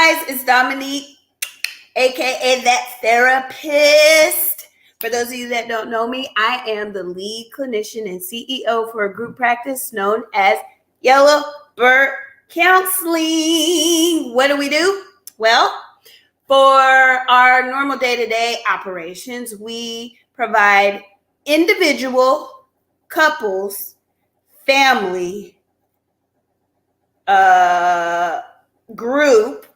guys, it's Dominique, aka That Therapist. For those of you that don't know me, I am the lead clinician and CEO for a group practice known as Yellow Bird Counseling. What do? Well, for our normal day-to-day operations, we provide individual, couples, family, group,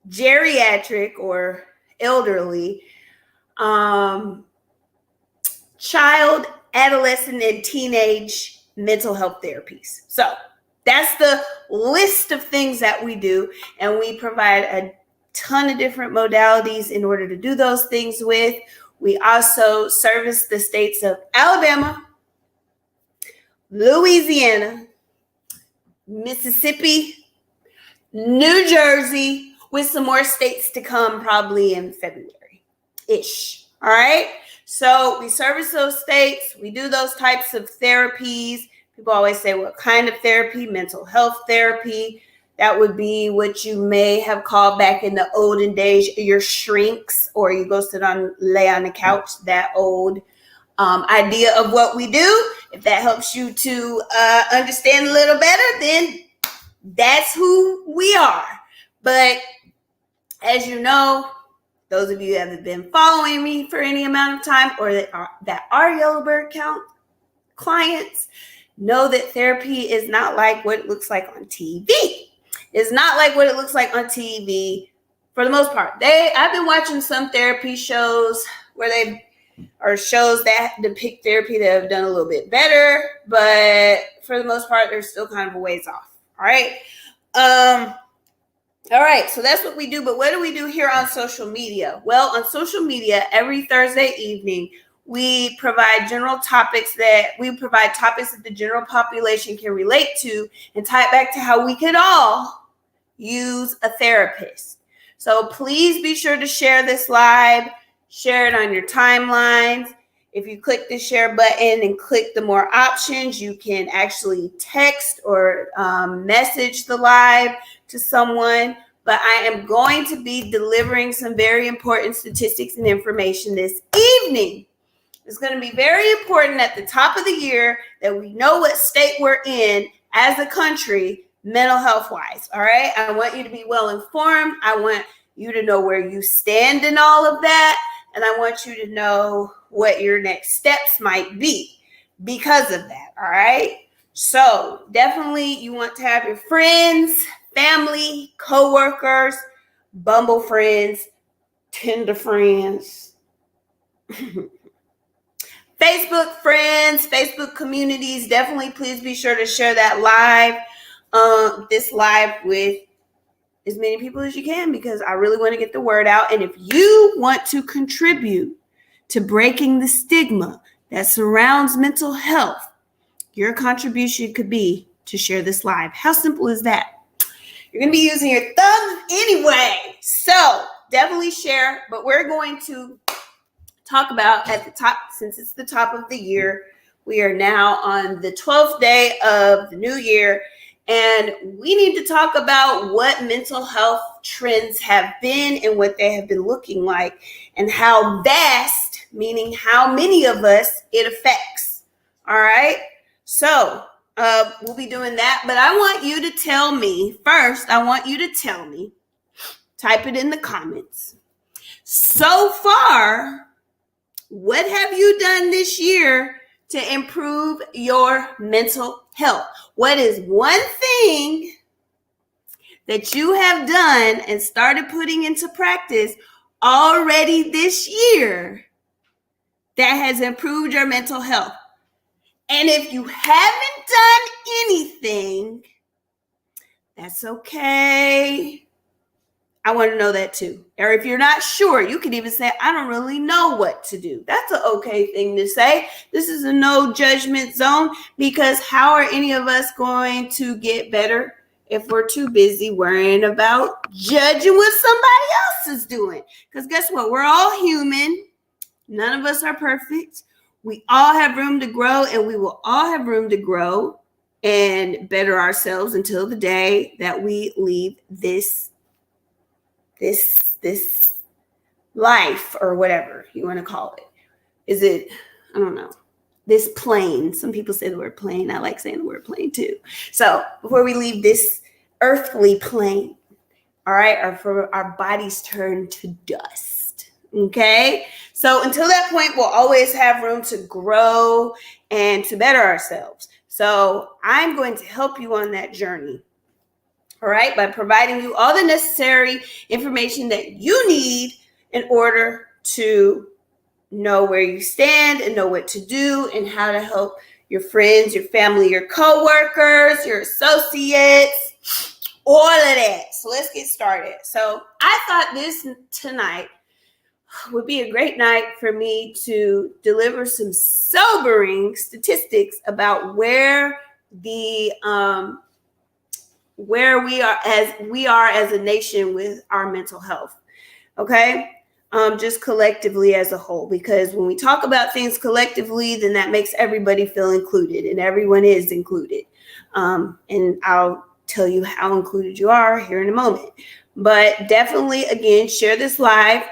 geriatric or elderly, child, adolescent, and teenage mental health therapies. So that's the list of things that we do, and we provide a ton of different modalities in order to do those things with. We also service the states of Alabama, Louisiana, Mississippi, New Jersey, with some more states to come probably in February-ish. All right. So we service those states. We do those types of therapies. People always say, what kind of therapy? Mental health therapy. That would be what you may have called back in the olden days your shrinks, or you go lay on the couch, that old idea of what we do. If that helps you to understand a little better, then that's who we are. But as you know, those of you that have been following me for any amount of time, or that are Yellow Bird Count clients, know that therapy is not like what it looks like on TV. It's not like what it looks like on TV for the most part. I've been watching some therapy shows or shows that depict therapy that have done a little bit better, but for the most part, they're still kind of a ways off. All right. All right. So that's what we do. But what do we do here on social media? Well, on social media, every Thursday evening, we provide topics that the general population can relate to and tie it back to how we could all use a therapist. So please be sure to share this live. Share it on your timelines. If you click the share button and click the more options, you can actually text or message the live to someone. But I am going to be delivering some very important statistics and information this evening. It's going to be very important at the top of the year that we know what state we're in as a country, mental health wise. All right. I want you to be well informed. I want you to know where you stand in all of that. And I want you to know what your next steps might be because of that. All right. So definitely you want to have your friends, family, coworkers, Bumble friends, Tinder friends, Facebook friends, Facebook communities. Definitely please be sure to share that this live with as many people as you can, because I really want to get the word out. And if you want to contribute to breaking the stigma that surrounds mental health, your contribution could be to share this live. How simple is that? You're going to be using your thumbs anyway. So definitely share. But we're going to talk about at the top, since it's the top of the year, we are now on the 12th day of the new year. And we need to talk about what mental health trends have been and what they have been looking like, and how vast, meaning how many of us it affects. All right. So we'll be doing that. But I want you to tell me first. Type it in the comments. So far, what have you done this year to improve your mental health? What is one thing that you have done and started putting into practice already this year that has improved your mental health? And if you haven't done anything, that's okay. I want to know that too. Or if you're not sure, you can even say, I don't really know what to do. That's an okay thing to say. This is a no judgment zone, because how are any of us going to get better if we're too busy worrying about judging what somebody else is doing? Because guess what? We're all human. None of us are perfect. We all have room to grow, and we will all have room to grow and better ourselves until the day that we leave this life, or whatever you want to call it. Is it, I don't know, this plane. Some people say the word plane. I like saying the word plane too. So before we leave this earthly plane, all right, our bodies turn to dust. Okay? So until that point, we'll always have room to grow and to better ourselves. So I'm going to help you on that journey, all right, by providing you all the necessary information that you need in order to know where you stand and know what to do and how to help your friends, your family, your coworkers, your associates, all of that. So let's get started. So I thought this tonight would be a great night for me to deliver some sobering statistics about where we are as a nation with our mental health. Okay? Just collectively as a whole, because when we talk about things collectively, then that makes everybody feel included, and everyone is included. And I'll tell you how included you are here in a moment. But definitely, again, share this live.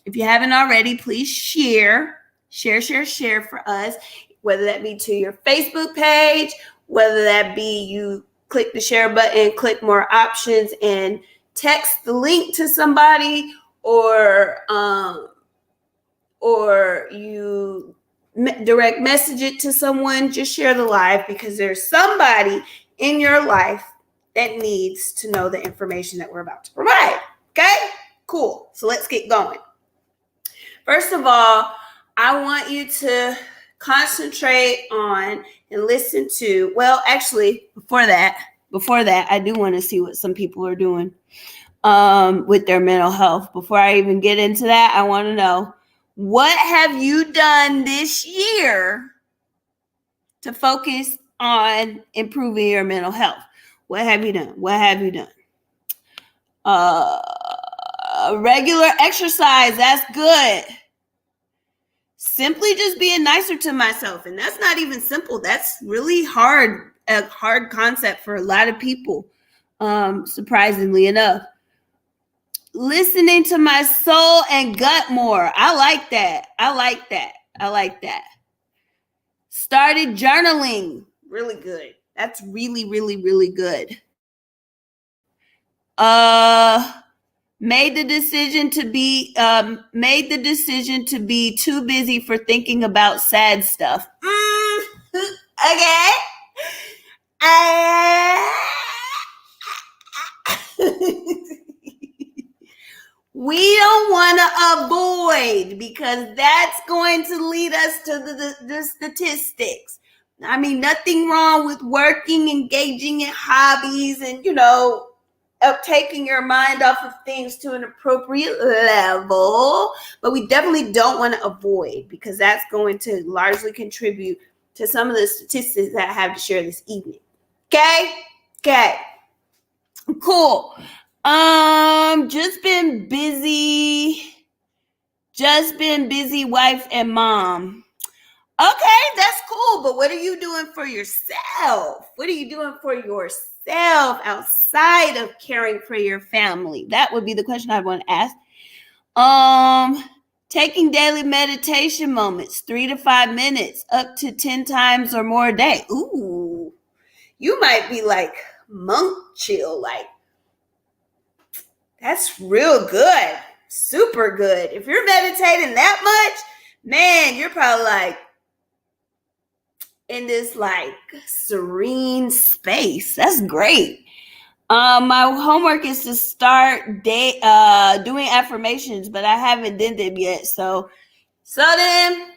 If you haven't already, please share for us, whether that be to your Facebook page, whether that be you click the share button, click more options, and text the link to somebody, or you direct message it to someone. Just share the live, because there's somebody in your life that needs to know the information that we're about to provide. Okay? Cool. So let's get going. First of all, I want you to concentrate on and listen to, well, actually, before that, I do want to see what some people are doing with their mental health. Before I even get into that, I want to know, what have you done this year to focus on improving your mental health? What have you done? Regular exercise, that's good. Simply just being nicer to myself. And that's not even simple. That's really hard, a hard concept for a lot of people, surprisingly enough. Listening to my soul and gut more. I like that. Started journaling. Really good. That's really, really, really good. Made the decision to be too busy for thinking about sad stuff. Okay. We don't want to avoid, because that's going to lead us to the statistics. I mean, nothing wrong with working, engaging in hobbies, and, taking your mind off of things to an appropriate level. But we definitely don't want to avoid, because that's going to largely contribute to some of the statistics that I have to share this evening. Okay? Cool. Just been busy, wife and mom. Okay, that's cool. But what are you doing for yourself? Outside of caring for your family? That would be the question I want to ask. Taking daily meditation moments, 3 to 5 minutes, up to 10 times or more a day. Ooh, you might be like monk chill, like, that's real good. Super good. If you're meditating that much, man, you're probably like in this like serene space. That's great. My homework is to start doing affirmations, but I haven't done them yet. So then,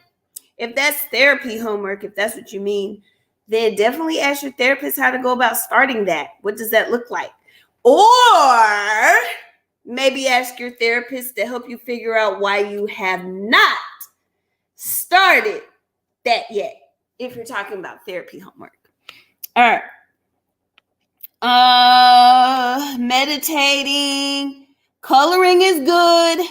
if that's therapy homework, if that's what you mean, then definitely ask your therapist how to go about starting that. What does that look like? Or maybe ask your therapist to help you figure out why you have not started that yet, if you're talking about therapy homework. All right. Meditating, coloring is good.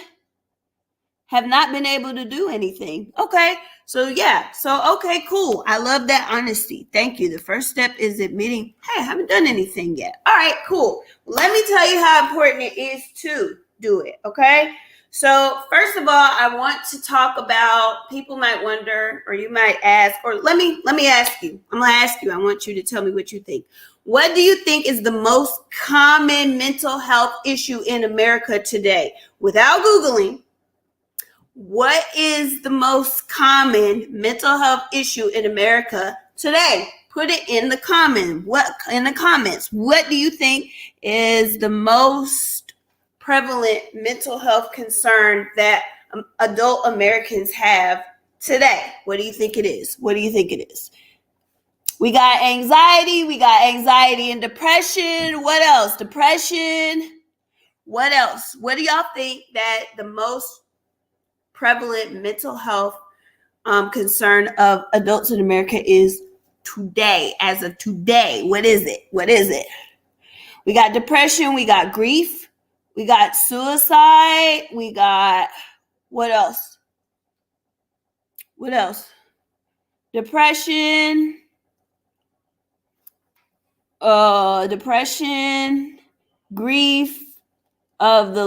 have not been able to do anything. Okay. So yeah. So okay, cool. I love that honesty. Thank you. The first step is admitting, hey, I haven't done anything yet. All right, cool. Let me tell you how important it is to do it. Okay. So first of all, I want to talk about, people might wonder, or you might ask, or let me ask you. I'm gonna ask you. I want you to tell me what you think. What do you think is the most common mental health issue in America today? Without Googling, what is the most common mental health issue in America today? Put it in the comments. What do you think is the most prevalent mental health concern that adult Americans have today? What do you think it is? What do you think it is? We got anxiety and depression. What else? Depression. What else? What do y'all think that the most prevalent mental health concern of adults in America is today, as of today? What is it? What is it? We got depression, we got grief, we got suicide, we got, what else? What else? Depression, grief of the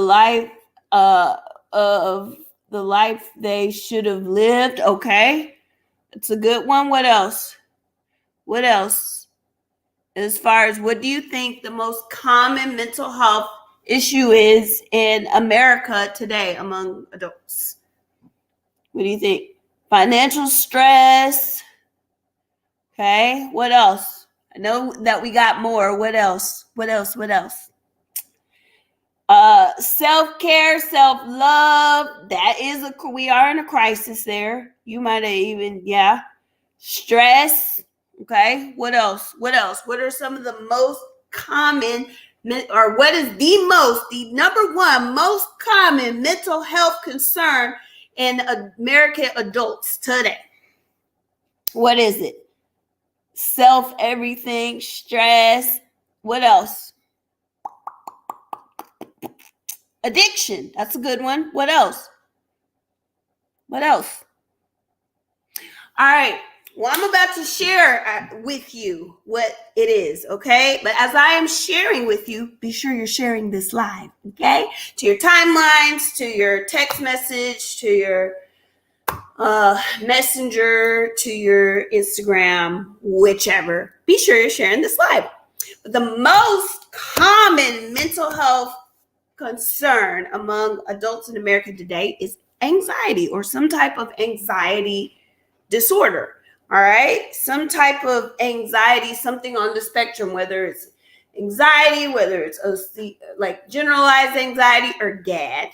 life they should have lived. Okay, it's a good one. What else? What else? As far as, what do you think the most common mental health issue is in America today among adults? What do you think? Financial stress. Okay, what else? I know that we got more. What else? What else? What else? Self-care, self-love. That is we are in a crisis there. You might have even, yeah. Stress. Okay. What else? What else? What are some of the most common, or what is the number one most common mental health concern in American adults today? What is it? Everything, stress. What else? Addiction. That's a good one. What else? What else? All right. Well, I'm about to share with you what it is, okay? But as I am sharing with you, be sure you're sharing this live, okay? To your timelines, to your text message, to your messenger, to your Instagram, whichever. Be sure you're sharing this live. But the most common mental health concern among adults in America today is anxiety, or some type of anxiety disorder. All right, some type of anxiety, something on the spectrum, whether it's anxiety, whether it's like generalized anxiety, or GAD,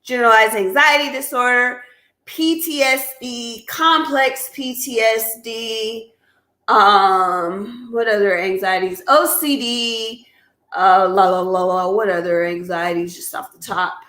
generalized anxiety disorder, PTSD, complex PTSD, what other anxieties? OCD, what other anxieties just off top?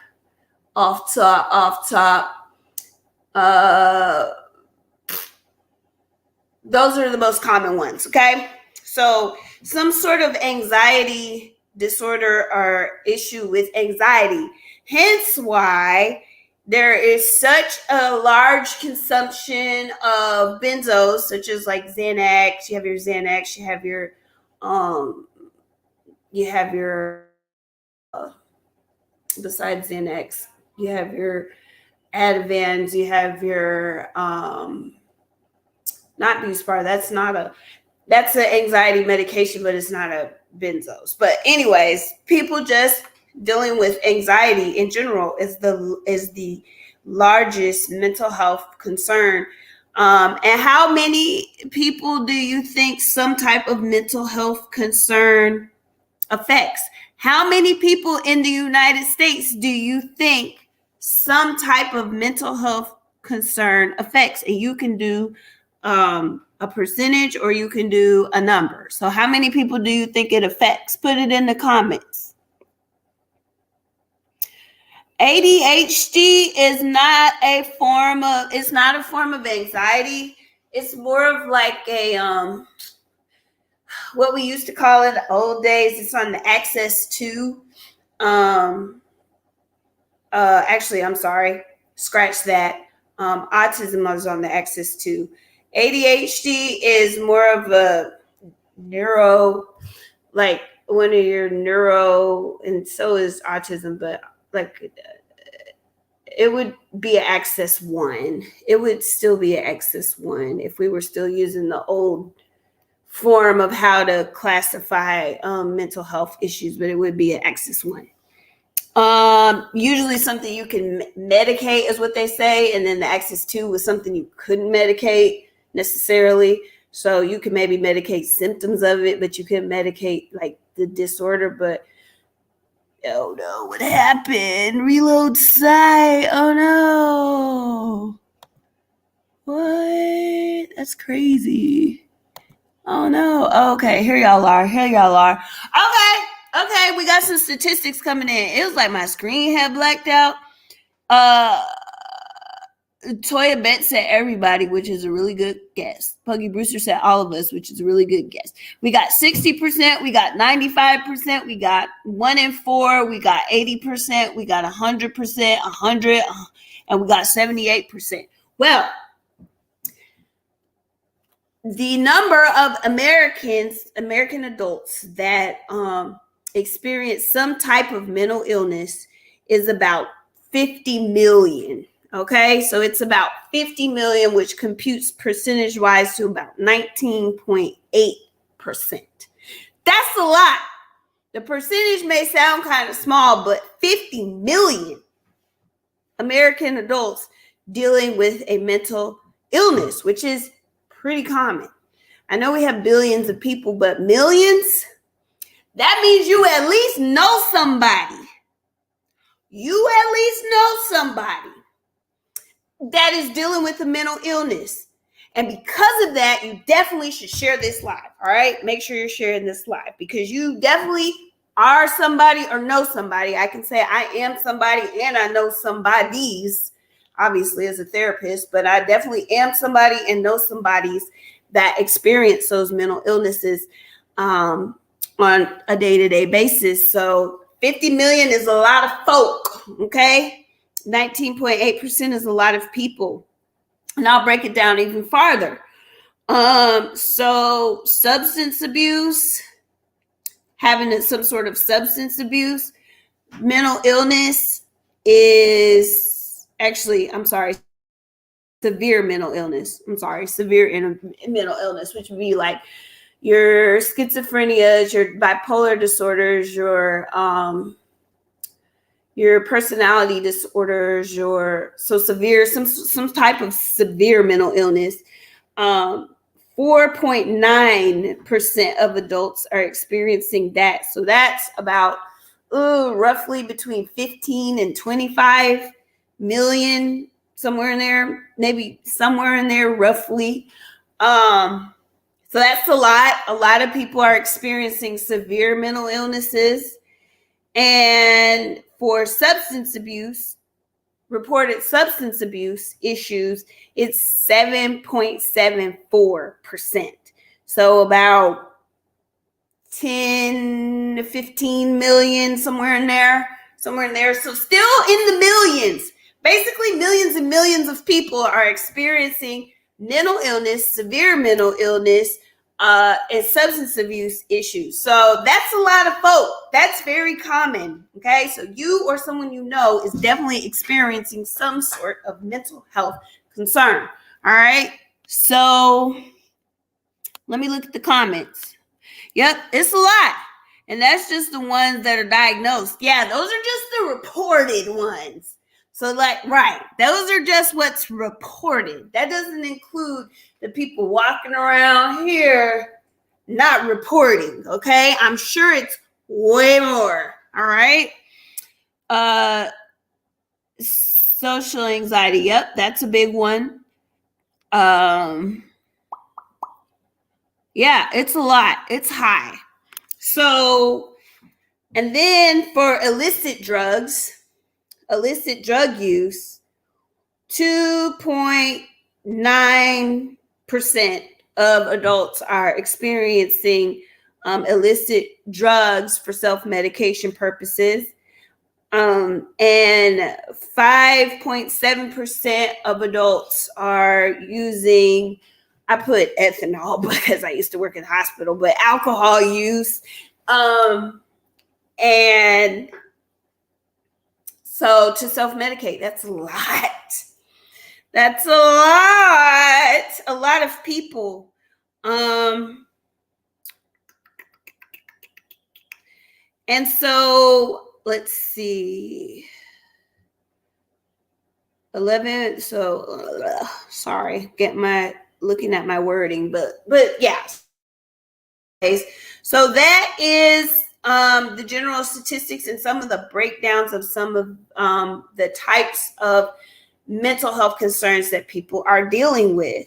Those are the most common ones, okay? So some sort of anxiety disorder or issue with anxiety. Hence why there is such a large consumption of benzos, such as like Xanax. You have your Xanax, you have your besides Xanax, you have your Ativans, you have your not Buspar. That's an anxiety medication, but it's not a benzos. But anyways, people just dealing with anxiety in general is the largest mental health concern. And how many people do you think some type of mental health concern affects? How many people in the United States do you think some type of mental health concern affects? And you can do a percentage, or you can do a number. So how many people do you think it affects? Put it in the comments. ADHD is not a form of anxiety. It's more of like a what we used to call in the old days. It's on the access to actually, I'm sorry. scratch that. Autism is on the axis too. ADHD is more of a like one of your neuro, and so is autism, but like it would be an axis 1. It would still be an axis 1 if we were still using the old form of how to classify mental health issues, but it would be an axis 1. Usually something you can medicate is what they say, and then the axis 2 was something you couldn't medicate necessarily. So you can maybe medicate symptoms of it, but you couldn't medicate like the disorder. But oh no, what happened? Reload site. Oh no. What? That's crazy. Oh no. Okay, here y'all are. Okay, we got some statistics coming in. It was like my screen had blacked out. Toya Bent said everybody, which is a really good guess. Puggy Brewster said all of us, which is a really good guess. We got 60%, we got 95%, we got 1 in 4, we got 80%, we got 100%, 100, and we got 78%. Well, the number of American adults that experience some type of mental illness is about 50 million. Okay, so it's about 50 million, which computes percentage-wise to about 19.8%. That's a lot. The percentage may sound kind of small, but 50 million American adults dealing with a mental illness, which is pretty common. I know we have billions of people, but millions? That means you at least know somebody. You at least know somebody that is dealing with a mental illness. And because of that, you definitely should share this live. All right. Make sure you're sharing this live because you definitely are somebody or know somebody. I can say I am somebody and I know somebody's, obviously as a therapist, but I definitely am somebody and know somebody's that experience those mental illnesses on a day-to-day basis. So 50 million is a lot of folk. Okay. 19.8% is a lot of people. And I'll break it down even farther. So substance abuse, having some sort of substance abuse, mental illness is severe mental illness. Severe mental illness, which would be like your schizophrenia, your bipolar disorders, your personality disorders, some type of severe mental illness. 4.9% of adults are experiencing that. So that's about roughly between 15 and 25 million, somewhere in there, maybe somewhere in there roughly. So that's a lot. A lot of people are experiencing severe mental illnesses. And for substance abuse, reported substance abuse issues, it's 7.74%. So about 10 to 15 million, somewhere in there. So still in the millions. Basically, millions and millions of people are experiencing mental illness, severe mental illness, and substance abuse issues. So that's a lot of folk. That's very common. Okay. So you or someone you know is definitely experiencing some sort of mental health concern. All right. So let me look at the comments. Yep. It's a lot. And that's just the ones that are diagnosed. Yeah. Those are just the reported ones. So right. Those are just what's reported. That doesn't include the people walking around here not reporting, okay? I'm sure it's way more, all right? Social anxiety, yep, that's a big one. Yeah, it's a lot. It's high. So, and then for illicit drug use, 2.9% of adults are experiencing illicit drugs for self-medication purposes. And 5.7% of adults are using, I put ethanol because I used to work in the hospital, but alcohol use. And so to self-medicate, that's a lot. That's a lot. A lot of people. And so let's see. 11. So sorry, looking at my wording, but yeah. So that is the general statistics and some of the breakdowns of some of the types of mental health concerns that people are dealing with.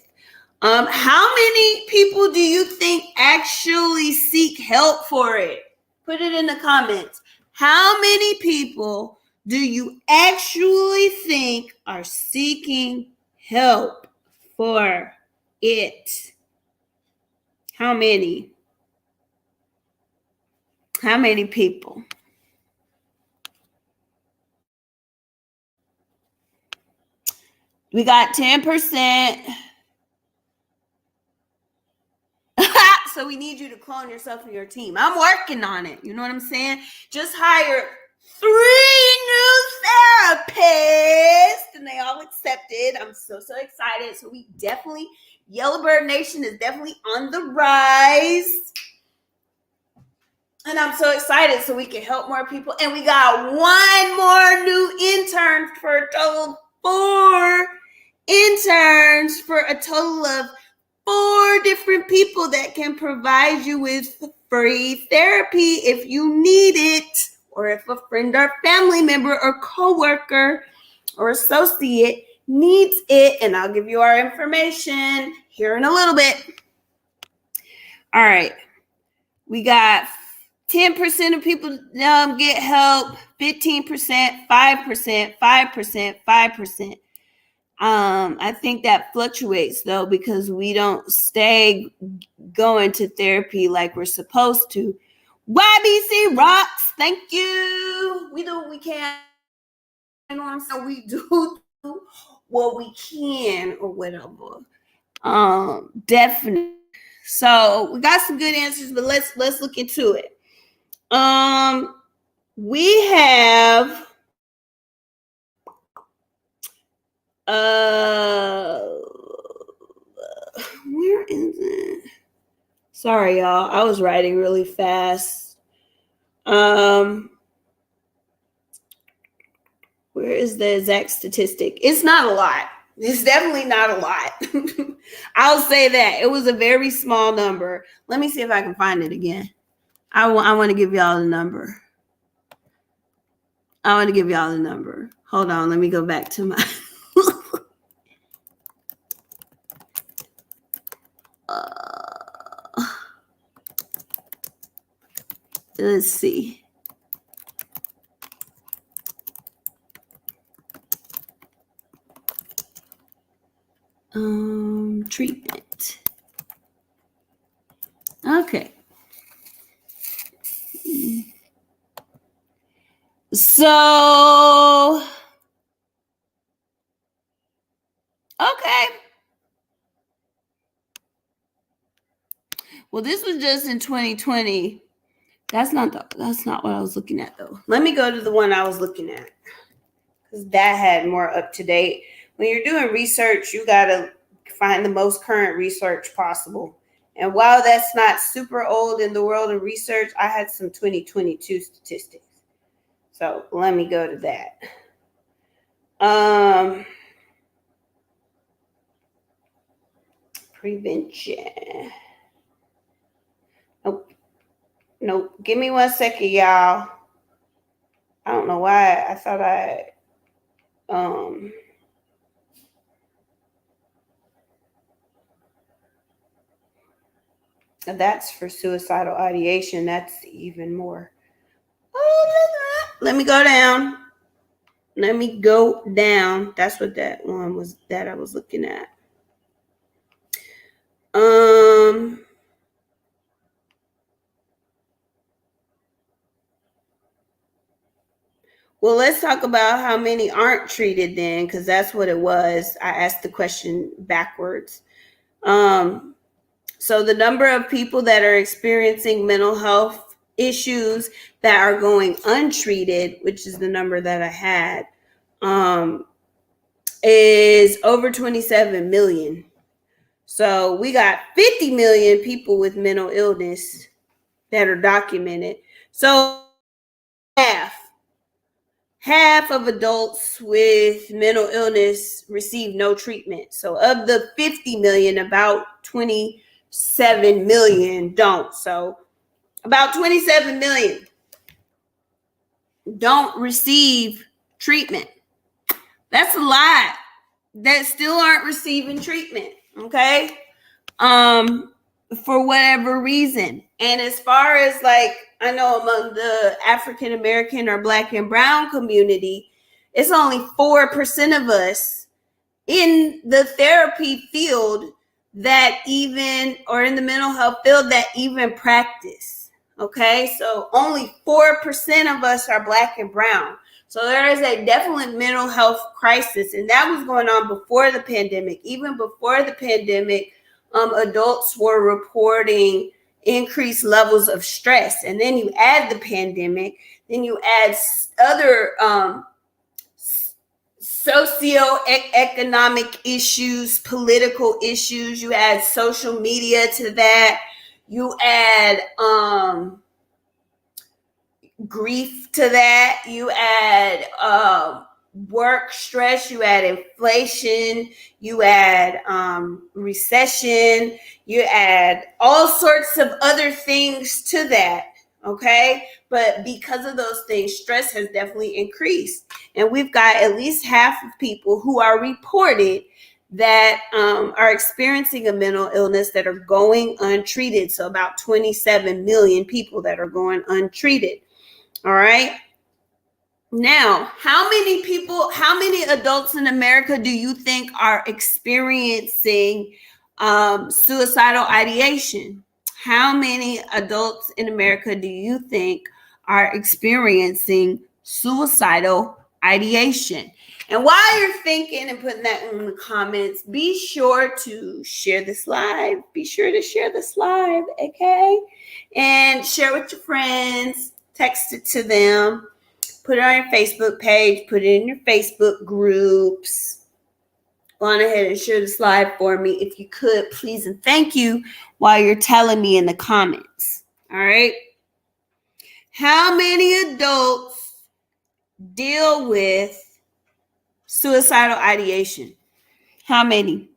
How many people do you think actually seek help for it? Put it in the comments. How many people do you actually think are seeking help for it? How many? How many people? We got 10%. So we need you to clone yourself for your team. I'm working on it. You know what I'm saying? Just hire 3 new therapists and they all accepted. I'm so excited. So we definitely, Yellowbird Nation is definitely on the rise. And I'm so excited so we can help more people. And we got 1 more new intern for a total of 4 interns for a total of 4 different people that can provide you with free therapy if you need it, or if a friend or family member or coworker or associate needs it. And I'll give you our information here in a little bit. All right. We got 10% of people get help, 15%, 5%, 5%, 5%. I think that fluctuates though, because we don't stay going to therapy like we're supposed to. YBC rocks. Thank you. We do what we can. So we do what we can or whatever. Definitely. So we got some good answers, but let's look into it. We have where is it? Sorry, y'all. I was writing really fast. Where is the exact statistic? It's not a lot. It's definitely not a lot. I'll say that. It was a very small number. Let me see if I can find it again. I want to give y'all the number. Hold on. Let me go back to my... let's see. Treatment. Okay. So, okay. Well, this was just in 2020. That's not what I was looking at though. Let me go to the one I was looking at, because that had more up to date. When you're doing research, you gotta find the most current research possible. And while that's not super old in the world of research, I had some 2022 statistics. So let me go to that. Prevention. Nope. Give me 1 second, y'all. I don't know why. I thought that's for suicidal ideation. That's even more. Let me go down. That's what that one was that I was looking at. Well, let's talk about how many aren't treated then, because that's what it was. I asked the question backwards. So the number of people that are experiencing mental health issues that are going untreated, which is the number that I had, is over 27 million. So we got 50 million people with mental illness that are documented. So half of adults with mental illness receive no treatment. So of the 50 million, about 27 million don't. So about 27 million don't receive treatment. That's a lot that still aren't receiving treatment. Okay. For whatever reason. And as far as like, I know among the African American or Black and Brown community, it's only 4% of us in the therapy field that even, or in the mental health field that even practice. Okay, so only 4% of us are Black and Brown. So there is a definite mental health crisis, and that was going on before the pandemic. Even before the pandemic, adults were reporting increased levels of stress. And then you add the pandemic, then you add other socioeconomic issues, political issues. You add social media to that. You add grief to that. You add work stress, you add inflation, you add recession, you add all sorts of other things to that. Okay, but because of those things, stress has definitely increased, and we've got at least half of people who are reported that are experiencing a mental illness that are going untreated. So about 27 million people that are going untreated. All right. Now, how many adults in America do you think are experiencing suicidal ideation? How many adults in America do you think are experiencing suicidal ideation? And while you're thinking and putting that in the comments, be sure to share this live. Be sure to share this live, okay? And share with your friends, text it to them. Put it on your Facebook page. Put it in your Facebook groups. Go on ahead and share this live for me if you could, please. And thank you while you're telling me in the comments. All right. How many adults deal with suicidal ideation? How many?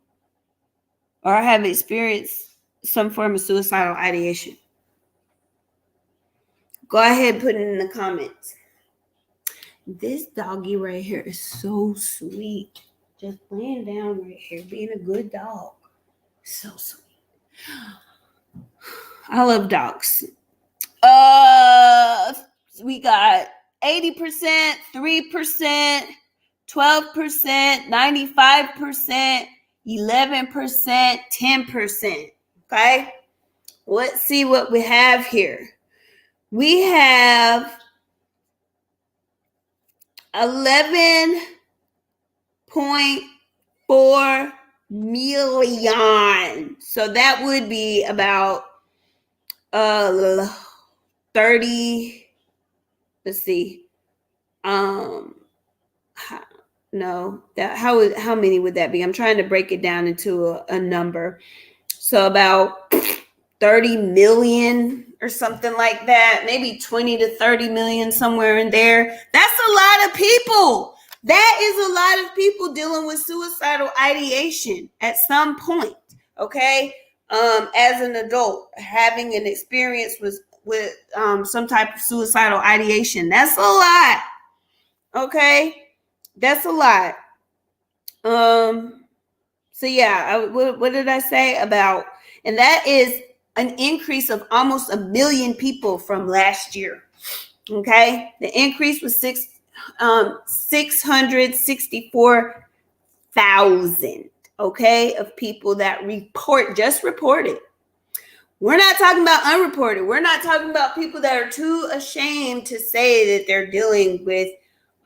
Or have experienced some form of suicidal ideation? Go ahead and put it in the comments. This doggy right here is so sweet. Just laying down right here, being a good dog. So sweet. I love dogs. We got 80%, 3%, 12%, 95%, 11%, 10%. Okay? Let's see what we have here. We have 11.4 million. So that would be about 30. Let's see. How many would that be? I'm trying to break it down into a number. So about 30 million or something like that, maybe 20 to 30 million, somewhere in there. That's a lot of people. That is a lot of people dealing with suicidal ideation at some point. Okay. As an adult, having an experience with some type of suicidal ideation. That's a lot. Okay. That's a lot. So yeah, what did I say about, and that is an increase of almost 1 million people from last year. Okay. The increase was 664,000. Okay. Of people that reported. We're not talking about unreported. We're not talking about people that are too ashamed to say that they're dealing with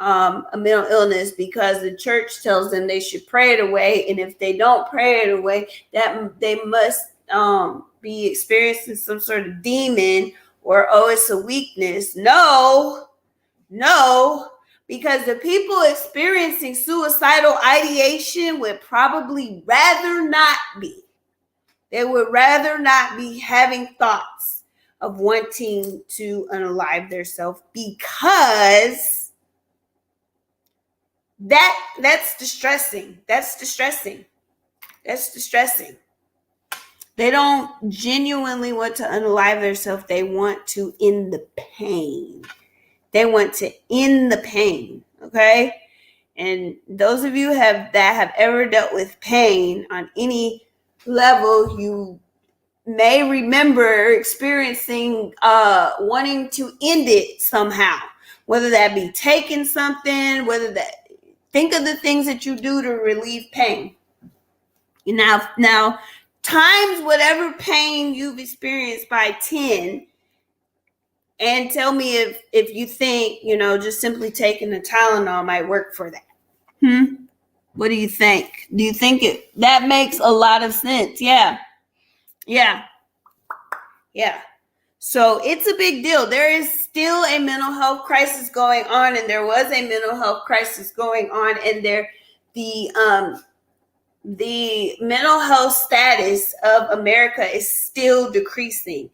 a mental illness because the church tells them they should pray it away, and if they don't pray it away, that they must be experiencing some sort of demon, or it's a weakness. No, because the people experiencing suicidal ideation would probably rather not be. They would rather not be having thoughts of wanting to unalive themselves, because that's distressing. They don't genuinely want to unalive themselves. They want to end the pain. Okay? And those of you that have ever dealt with pain on any level, you may remember experiencing wanting to end it somehow, whether that be taking something, think of the things that you do to relieve pain. Now times whatever pain you've experienced by 10, and tell me if you think, just simply taking a Tylenol might work for that. What do you think? Do you think that makes a lot of sense? Yeah. So it's a big deal. There is still a mental health crisis going on, and there was a mental health crisis going on, and the mental health status of America is still decreasing.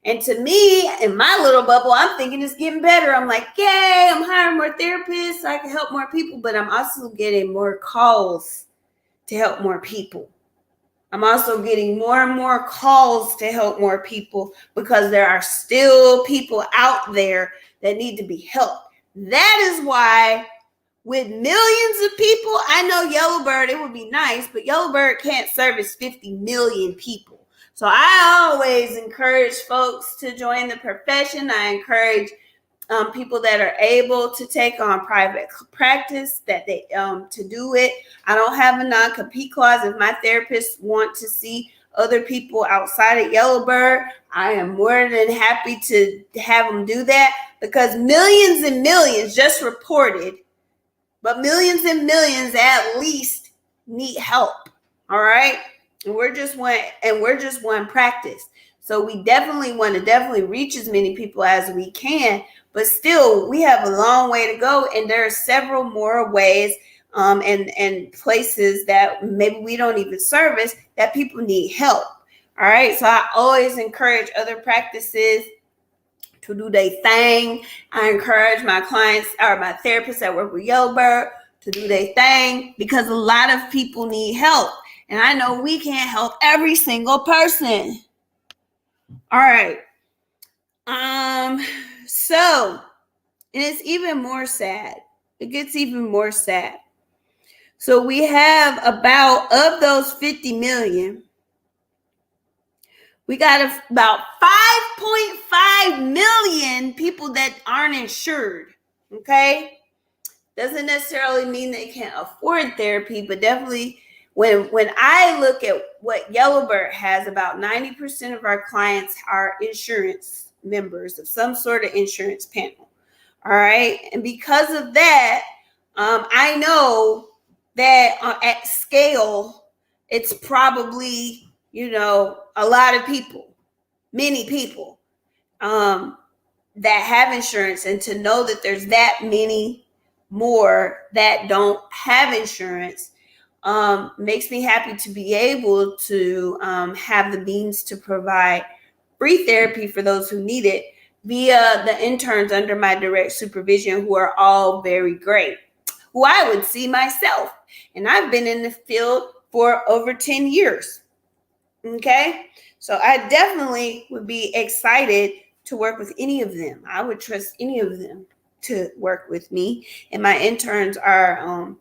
And to me, in my little bubble, I'm thinking it's getting better. I'm like, yay, I'm hiring more therapists so I can help more people, but I'm also getting more calls to help more people. I'm also getting more and more calls to help more people, because there are still people out there that need to be helped. That is why, with millions of people, I know Yellowbird, it would be nice, but Yellowbird can't service 50 million people. So I always encourage folks to join the profession. I encourage people that are able to take on private practice to do it. I don't have a non-compete clause. If my therapists want to see other people outside of Yellowbird, I am more than happy to have them do that, because millions and millions just reported, but millions and millions at least need help. All right. And we're just one practice. So we definitely want to reach as many people as we can, but still we have a long way to go. And there are several more ways and places that maybe we don't even service that people need help. All right. So I always encourage other practices to do their thing. I encourage my clients or my therapists that work with Yellowbird to do their thing, because a lot of people need help. And I know we can't help every single person. All right. So, and it's even more sad. It gets even more sad. So we have of those 50 million, we got about 5.5 million people that aren't insured. Okay. Doesn't necessarily mean they can't afford therapy, but definitely when I look at what Yellowbird has, about 90% of our clients are insurance members of some sort of insurance panel. All right. And because of that, I know that at scale, it's probably, a lot of people, many people that have insurance, and to know that there's that many more that don't have insurance makes me happy to be able to have the means to provide free therapy for those who need it via the interns under my direct supervision, who are all very great, who I would see myself. And I've been in the field for over 10 years. Okay. So I definitely would be excited to work with any of them. I would trust any of them to work with me. And my interns are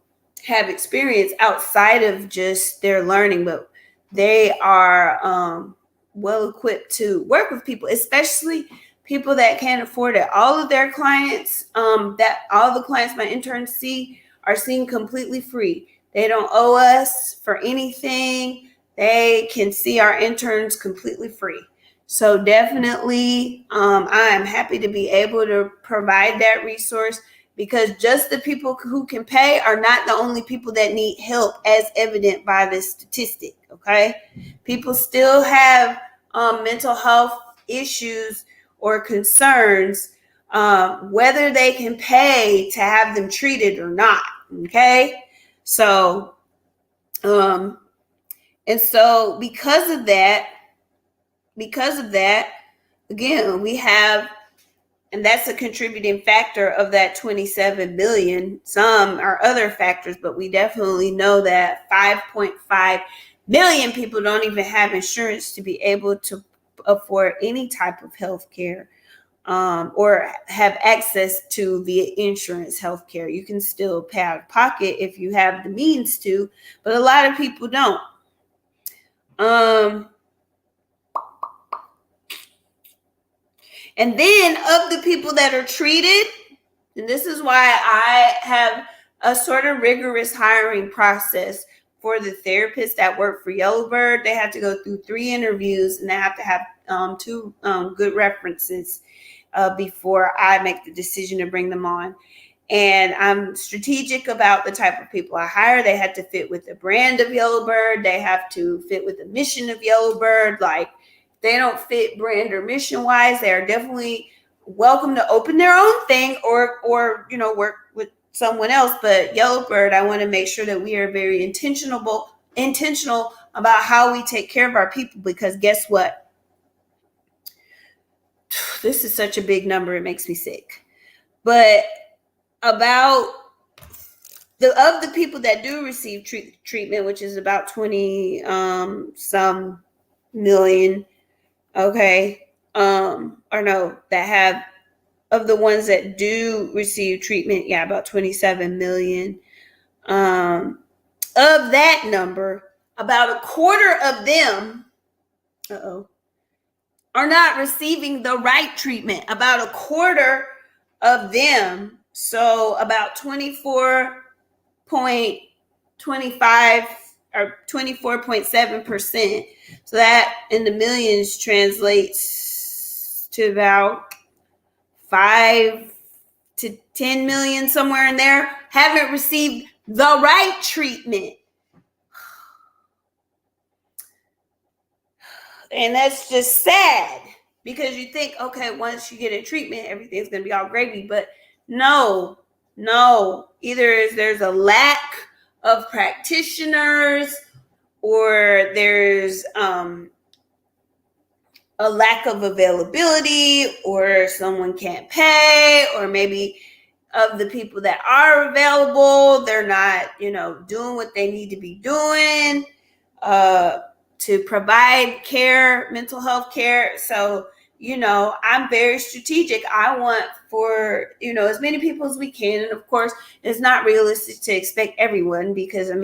have experience outside of just their learning, but they are well equipped to work with people, especially people that can't afford it. All of their clients, all the clients my interns see are seen completely free. They don't owe us for anything. They can see our interns completely free. So definitely, I am happy to be able to provide that resource. because just the people who can pay are not the only people that need help, as evident by this statistic. Okay, people still have mental health issues or concerns, whether they can pay to have them treated or not. Okay, so and so because of that, again, we have, and that's a contributing factor of that 27 billion. Some are other factors, but we definitely know that 5.5 million people don't even have insurance to be able to afford any type of health care, or have access to via insurance health care. You can still pay out of pocket if you have the means to, but a lot of people don't. And then of the people that are treated, and this is why I have a sort of rigorous hiring process for the therapists that work for Yellowbird. They have to go through 3 interviews, and they have to have 2 good references before I make the decision to bring them on. And I'm strategic about the type of people I hire. They have to fit with the brand of Yellowbird. They have to fit with the mission of Yellowbird. Like, they don't fit brand or mission wise, they are definitely welcome to open their own thing or work with someone else. But Yellowbird, I want to make sure that we are very intentional about how we take care of our people, because guess what? This is such a big number, it makes me sick. But about of the people that do receive treatment, which is about 20 some million, okay, or no, that have, of the ones that do receive treatment, about 27 million. Of that number, about a quarter of them are not receiving the right treatment. About a quarter of them, so about 24.25 or 24.7%. So that in the millions translates to about 5 to 10 million, somewhere in there, haven't received the right treatment. And that's just sad, because you think, okay, once you get a treatment, everything's going to be all gravy. But no. Either there's a lack of practitioners, or there's a lack of availability, or someone can't pay, or maybe of the people that are available, they're not, doing what they need to be doing to provide care, mental health care. So, I'm very strategic. I want for, as many people as we can. And of course, it's not realistic to expect everyone, because I'm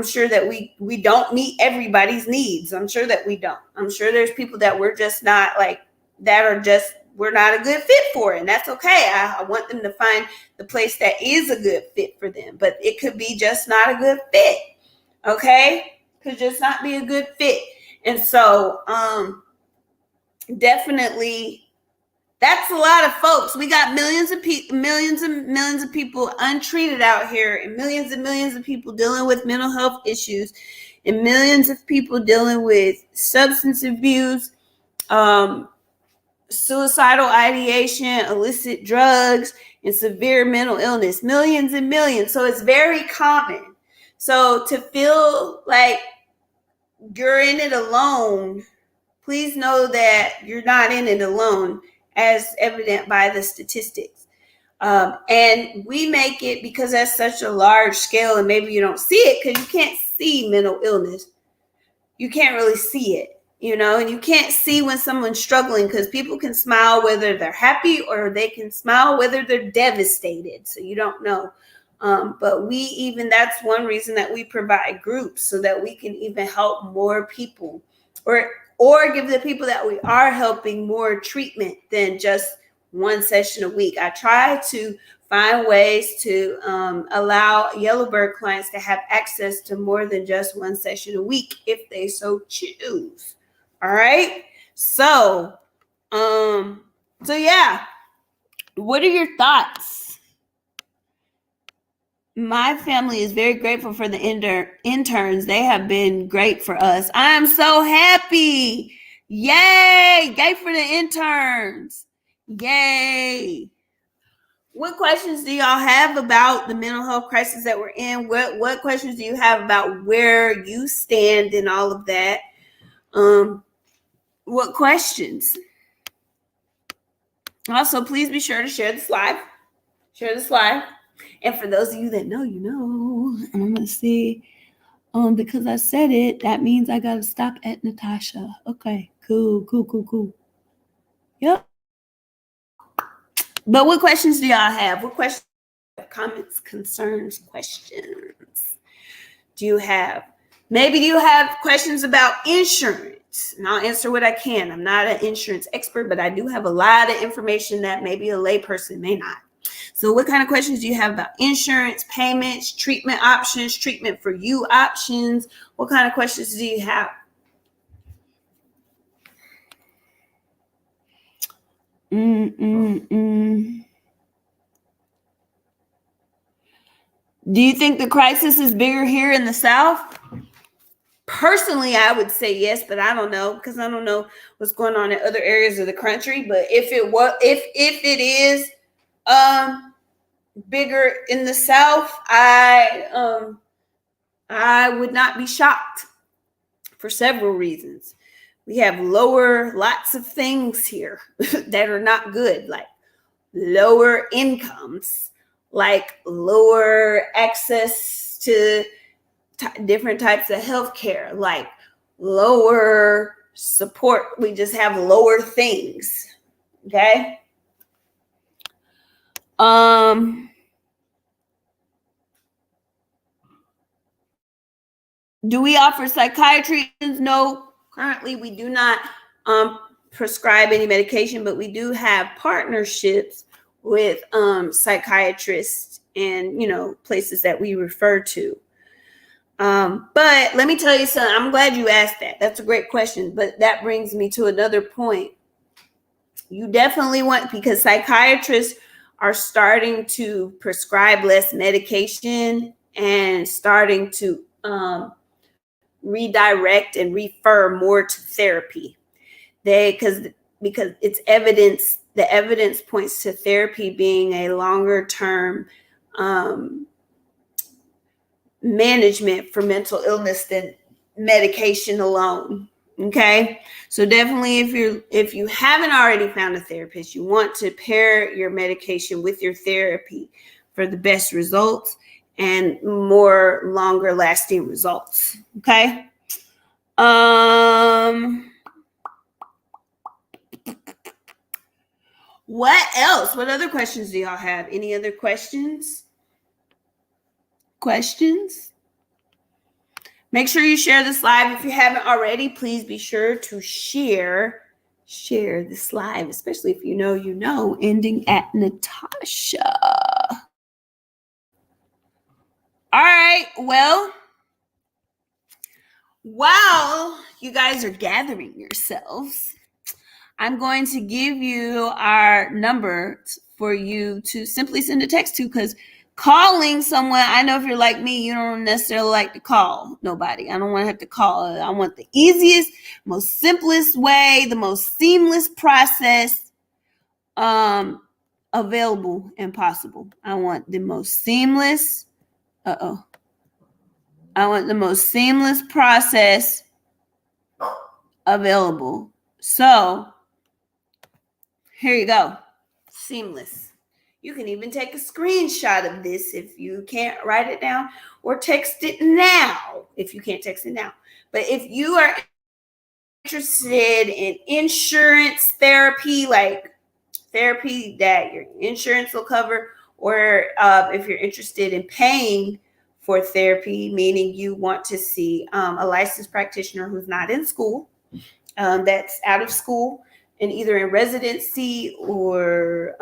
sure that we don't meet everybody's needs. I'm sure that we don't. I'm sure there's people that we're just not we're not a good fit for, and that's okay. I want them to find the place that is a good fit for them, but it could be just not a good fit. Okay? Could just not be a good fit. And so, definitely, that's a lot of folks. We got millions and millions of people untreated out here, and millions of people dealing with mental health issues, and millions of people dealing with substance abuse, suicidal ideation, illicit drugs, and severe mental illness. Millions and millions. So it's very common. So to feel like you're in it alone, please know that you're not in it alone, as evident by the statistics. And we make it, because that's such a large scale, and maybe you don't see it because you can't see mental illness. You can't really see it, and you can't see when someone's struggling, because people can smile whether they're happy, or they can smile whether they're devastated. So you don't know. But that's one reason that we provide groups, so that we can even help more people, or give the people that we are helping more treatment than just one session a week. I try to find ways to allow Yellowbird clients to have access to more than just one session a week, if they so choose. All right. So, yeah. What are your thoughts? My family is very grateful for the interns. They have been great for us. I'm so happy. Yay! Yay for the interns. Yay. What questions do y'all have about the mental health crisis that we're in? What questions do you have about where you stand in all of that? What questions? Also, please be sure to share this live. Share this live. And for those of you that know, you know. And I'm going to say, because I said it, that means I got to stop at Natasha. Okay, cool. Yep. But what questions do y'all have? What questions, comments, concerns, questions do you have? Maybe you have questions about insurance, and I'll answer what I can. I'm not an insurance expert, but I do have a lot of information that maybe a layperson may not. So what kind of questions do you have about insurance, payments, treatment options, treatment for you options? What kind of questions do you have? Do you think the crisis is bigger here in the South? Personally, I would say yes, but I don't know, because I don't know what's going on in other areas of the country. But if it is bigger in the South, I would not be shocked for several reasons. We have lots of things here that are not good, like lower incomes, like lower access to different types of healthcare, like lower support. We just have lower things. Okay. Do we offer psychiatry? No, currently we do not prescribe any medication, but we do have partnerships with psychiatrists and, places that we refer to. But let me tell you something. I'm glad you asked that. That's a great question. But that brings me to another point. You definitely want, because psychiatrists are starting to prescribe less medication and starting to redirect and refer more to therapy. Because it's evidence, the evidence points to therapy being a longer term management for mental illness than medication alone. Okay, so definitely if you haven't already found a therapist, you want to pair your medication with your therapy for the best results and more longer lasting results. Okay. What else? What other questions do y'all have? Any other questions? Make sure you share this live. If you haven't already, please be sure to share this live, especially if you know, ending at Natasha. All right. Well, while you guys are gathering yourselves, I'm going to give you our number for you to simply send a text to, because calling someone, I know if you're like me, you don't necessarily like to call nobody. I don't want to have to call. I want the easiest, most simplest way, the most seamless process available and possible. I want the most seamless. I want the most seamless process available. So here you go. Seamless. You can even take a screenshot of this if you can't write it down, or text it now if you can't text it now. But if you are interested in insurance therapy, like therapy that your insurance will cover, or if you're interested in paying for therapy, meaning you want to see a licensed practitioner who's not in school, that's out of school and either in residency or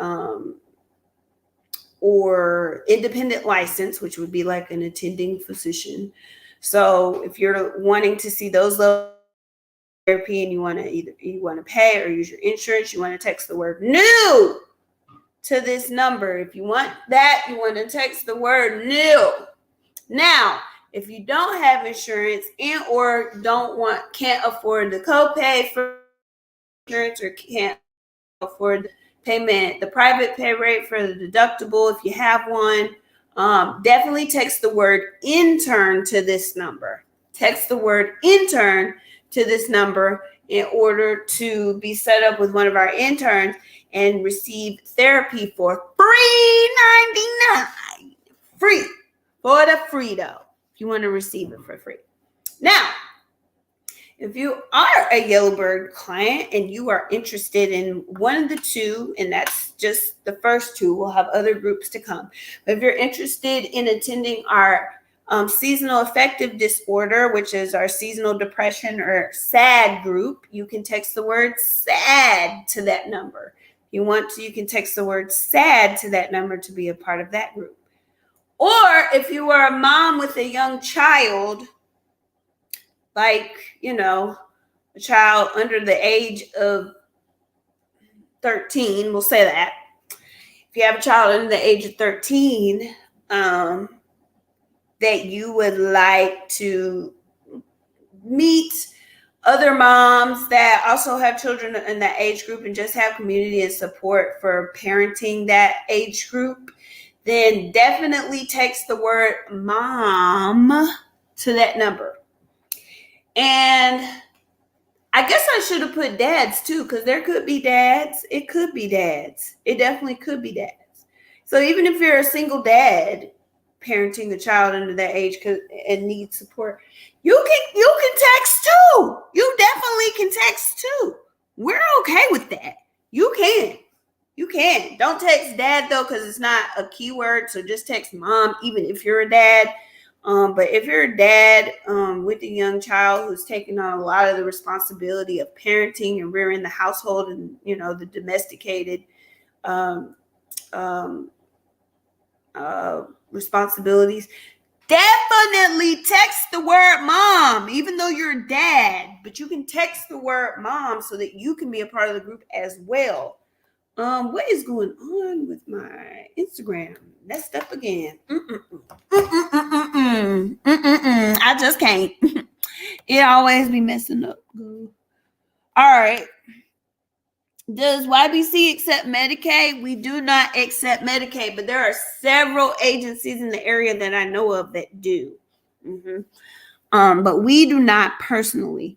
independent license, which would be like an attending physician. So if you're wanting to see those levels of therapy and you want to pay or use your insurance, you want to text the word new to this number. If you want that, you want to text the word new. Now, if you don't have insurance and or can't afford the copay for insurance or can't afford the payment, the private pay rate for the deductible, if you have one, definitely text the word intern to this number. Text the word intern to this number in order to be set up with one of our interns and receive therapy for $3.99. Free. For the free though, if you want to receive it for free. Now, if you are a Yellowbird client and you are interested in one of the two, and that's just the first two, we'll have other groups to come. But if you're interested in attending our seasonal affective disorder, which is our seasonal depression or SAD group, you can text the word SAD to that number. If you want to, you can text the word SAD to that number to be a part of that group. Or if you are a mom with a young child, like, a child under the age of 13, we'll say that. If you have a child under the age of 13, that you would like to meet other moms that also have children in that age group and just have community and support for parenting that age group, then definitely text the word mom to that number. And I guess I should have put dads too, because there could be dads. It could be dads. It definitely could be dads. So even if you're a single dad parenting a child under that age and needs support, you can text too. You definitely can text too. We're okay with that. You can. Don't text dad though, because it's not a keyword. So just text mom, even if you're a dad. But if you're a dad with a young child who's taking on a lot of the responsibility of parenting and rearing the household and, the domesticated responsibilities, definitely text the word mom, even though you're a dad. But you can text the word mom so that you can be a part of the group as well. What is going on with my Instagram? Messed up again. I just can't. It always be messing up. All right. Does YBC accept Medicaid? We do not accept Medicaid, but there are several agencies in the area that I know of that do. But we do not personally.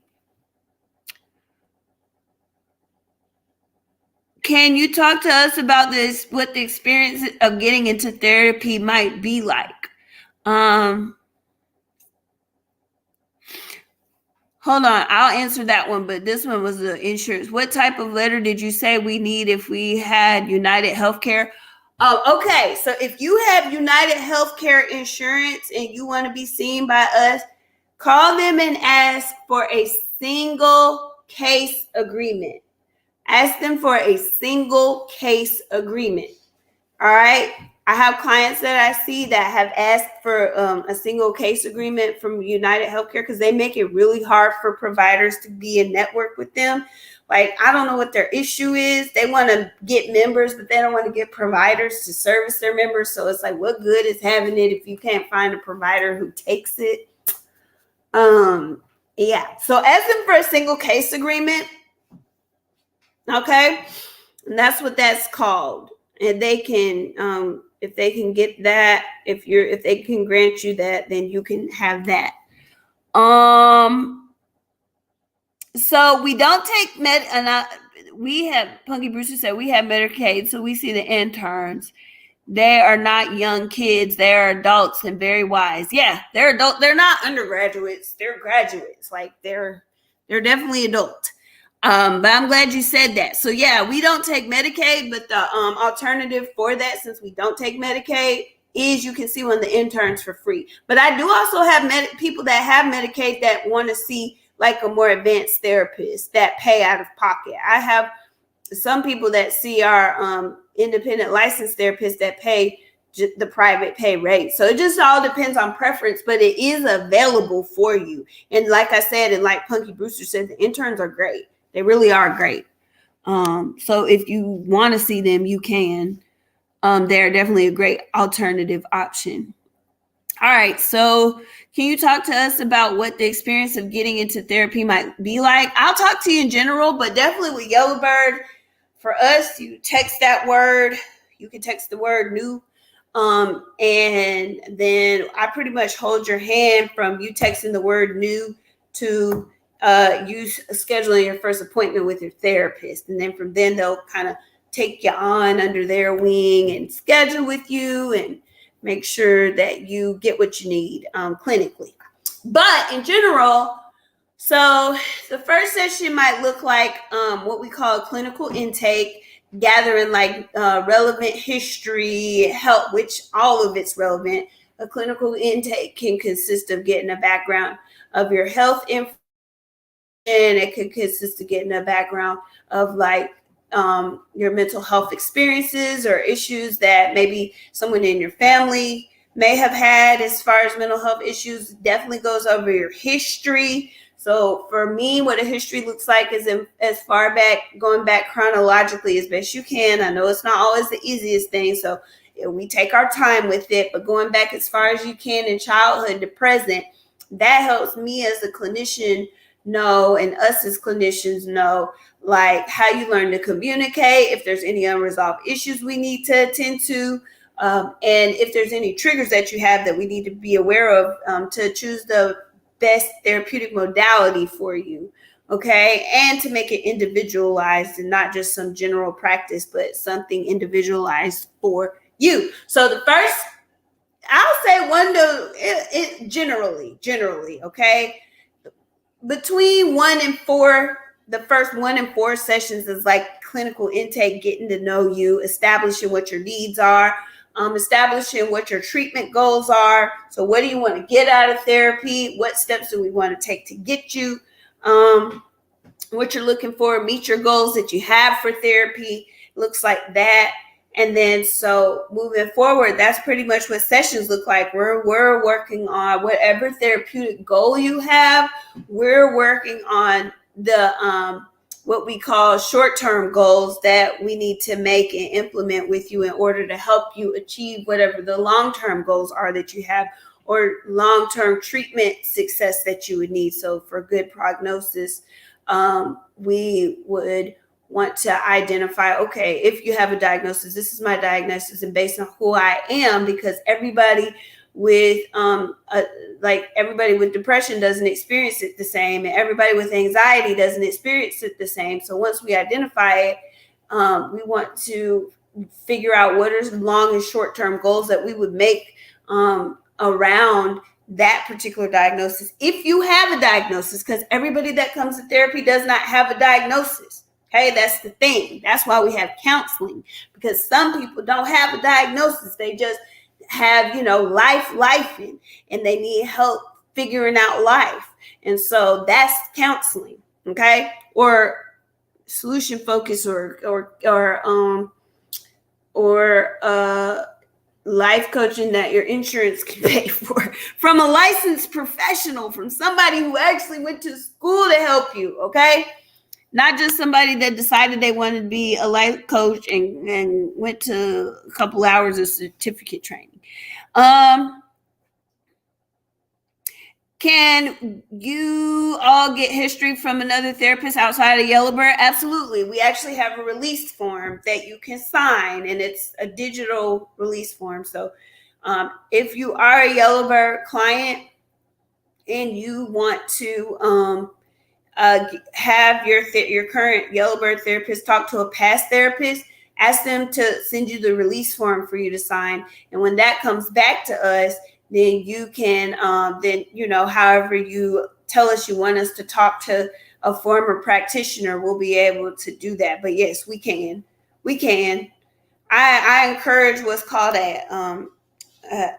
Can you talk to us about this, what the experience of getting into therapy might be like? Hold on, I'll answer that one, but this one was the insurance. What type of letter did you say we need if we had United Healthcare? Oh, okay. So if you have United Healthcare insurance and you want to be seen by us, call them and ask for a single case agreement. Ask them for a single case agreement. All right. I have clients that I see that have asked for a single case agreement from United Healthcare because they make it really hard for providers to be in network with them. Like, I don't know what their issue is. They want to get members, but they don't want to get providers to service their members. So it's like, what good is having it if you can't find a provider who takes it? Yeah. So ask them for a single case agreement. Okay. And that's what that's called. And they can, if they can get that, if they can grant you that, then you can have that. So we don't take we have, Punky Brewster said, we have Medicaid. So we see the interns. They are not young kids. They're adults and very wise. Yeah, they're adult. They're not undergraduates. They're graduates. Like they're definitely adult. But I'm glad you said that. So yeah, we don't take Medicaid, but the alternative for that, since we don't take Medicaid, is you can see one of the interns for free. But I do also have people that have Medicaid that want to see like a more advanced therapist that pay out of pocket. I have some people that see our independent licensed therapists that pay the private pay rate. So it just all depends on preference, but it is available for you. And like I said, and like Punky Brewster said, the interns are great. They really are great. So if you want to see them, you can. they're definitely a great alternative option. All right, so can you talk to us about what the experience of getting into therapy might be like? I'll talk to you in general, but definitely with Yellowbird, for us, you text that word. You can text the word new. And then I pretty much hold your hand from you texting the word new to you scheduling your first appointment with your therapist. And then from then, they'll kind of take you on under their wing and schedule with you and make sure that you get what you need clinically. But in general, so the first session might look like what we call a clinical intake, gathering like relevant history, help, which all of it's relevant. A clinical intake can consist of getting a background of your health information. It could consist of getting a background of like your mental health experiences or issues that maybe someone in your family may have had as far as mental health issues. Definitely goes over your history. So for me, what a history looks like is as far back, going back chronologically as best you can. I know it's not always the easiest thing, so we take our time with it, but going back as far as you can in childhood to present, that helps me as a clinician know, and us as clinicians know, like how you learn to communicate, if there's any unresolved issues we need to attend to, and if there's any triggers that you have that we need to be aware of to choose the best therapeutic modality for you, okay? And to make it individualized and not just some general practice, but something individualized for you. So the first, I'll say one to generally, okay? Between 1 and 4, the first 1 and 4 sessions is like clinical intake, getting to know you, establishing what your needs are, establishing what your treatment goals are. So what do you want to get out of therapy? What steps do we want to take to get you what you're looking for, meet your goals that you have for therapy? Looks like that. And then so moving forward, that's pretty much what sessions look like. We're working on whatever therapeutic goal you have. We're working on the what we call short-term goals that we need to make and implement with you in order to help you achieve whatever the long-term goals are that you have, or long-term treatment success that you would need. So for good prognosis, we would want to identify, okay, if you have a diagnosis, this is my diagnosis, and based on who I am, because everybody with everybody with depression doesn't experience it the same, and everybody with anxiety doesn't experience it the same. So once we identify it, we want to figure out what are long and short-term goals that we would make around that particular diagnosis. If you have a diagnosis, because everybody that comes to therapy does not have a diagnosis. Okay, that's the thing. That's why we have counseling, because some people don't have a diagnosis. They just have, life, and they need help figuring out life. And so that's counseling, okay? Or solution focus or life coaching that your insurance can pay for from a licensed professional, from somebody who actually went to school to help you, okay? Not just somebody that decided they wanted to be a life coach and went to a couple hours of certificate training. Can you all get history from another therapist outside of Yellowbird? Absolutely. We actually have a release form that you can sign, and it's a digital release form. So if you are a Yellowbird client and you want to have your current Yellowbird therapist talk to a past therapist, ask them to send you the release form for you to sign. And when that comes back to us, then you can, however you tell us you want us to talk to a former practitioner, we'll be able to do that. But yes, we can. I encourage what's called a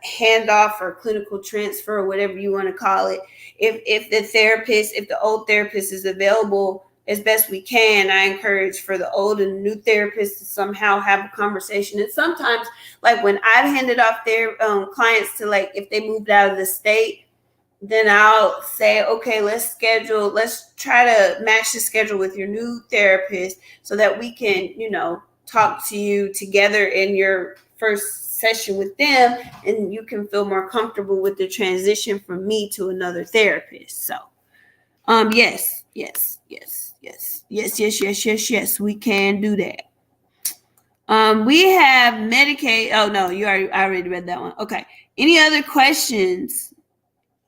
handoff or clinical transfer, or whatever you want to call it. If the old therapist is available as best we can, I encourage for the old and new therapist to somehow have a conversation. And sometimes, like when I've handed off their clients to, like, if they moved out of the state, then I'll say, okay, let's try to match the schedule with your new therapist so that we can, talk to you together in your first session with them, and you can feel more comfortable with the transition from me to another therapist. So, yes, we can do that. We have Medicaid. Oh no, I already read that one. Okay. Any other questions?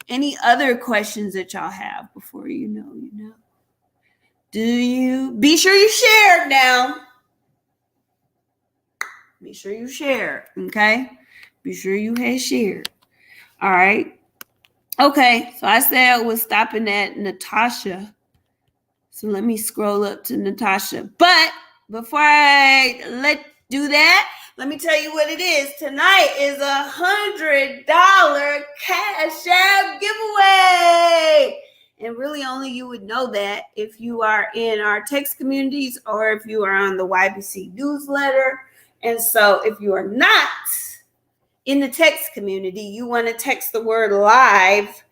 Any other questions that y'all have before you know? Do you? Be sure you share now. Be sure you share, okay? Be sure you have shared. All right. Okay, so I said I was stopping at Natasha. So let me scroll up to Natasha. But before I do that, let me tell you what it is. Tonight is $100 Cash App giveaway. And really only you would know that if you are in our text communities or if you are on the YBC newsletter. And so if you are not in the text community, you want to text the word live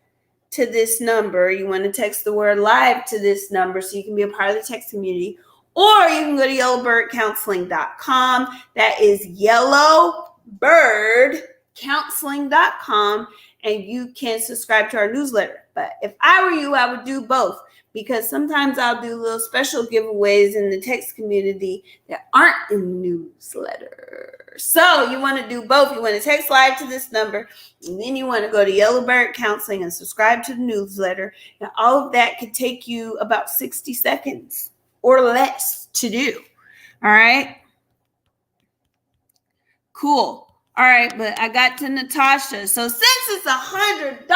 to this number. You want to text the word live to this number so you can be a part of the text community. Or you can go to yellowbirdcounseling.com. That is yellowbirdcounseling.com, and you can subscribe to our newsletter. But if I were you, I would do both, because sometimes I'll do little special giveaways in the text community that aren't in the newsletter. So you want to do both. You want to text live to this number, and then you want to go to Yellowbird Counseling and subscribe to the newsletter. And all of that could take you about 60 seconds or less to do. All right. Cool. All right, but I got to Natasha. So since it's $100